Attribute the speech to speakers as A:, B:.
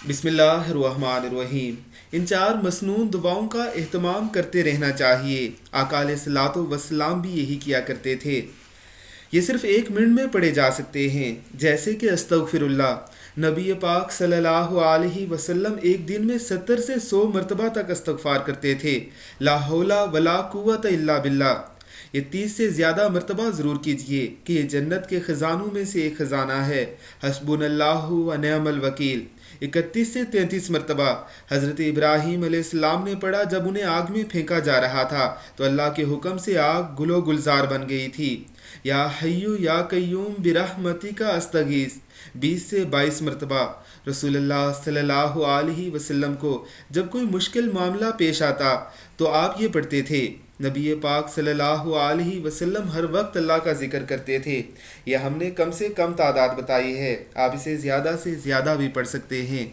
A: بسم اللہ الرحمن الرحیم۔ ان چار مسنون دعاؤں کا اہتمام کرتے رہنا چاہیے۔ آقا علیہ الصلوۃ والسلام بھی یہی کیا کرتے تھے۔ یہ صرف 1 منٹ میں پڑھے جا سکتے ہیں، جیسے کہ استغفر اللہ۔ نبی پاک صلی اللہ علیہ وسلم ایک دن میں 70 سے 100 مرتبہ تک استغفار کرتے تھے۔ لا حول ولا قوت الا باللہ۔ یہ 30 سے زیادہ مرتبہ ضرور کیجئے کہ یہ جنت کے خزانوں میں سے ایک خزانہ ہے۔ حسبنا اللہ و نعم الوکیل۔ 31 سے 33 مرتبہ حضرت ابراہیم علیہ السلام نے پڑھا جب انہیں آگ میں پھینکا جا رہا تھا تو اللہ کے حکم سے آگ گل و گلزار بن گئی تھی۔ یا حیو یا قیوم برحمتک استغیث 20 سے 22 مرتبہ۔ رسول اللہ صلی اللہ علیہ وسلم کو جب کوئی مشکل معاملہ پیش آتا تو آپ یہ پڑھتے تھے۔ نبی پاک صلی اللہ علیہ وسلم ہر وقت اللہ کا ذکر کرتے تھے۔ یہ ہم نے کم سے کم تعداد بتائی ہے، آپ اسے زیادہ سے زیادہ بھی پڑھ سکتے ہیں۔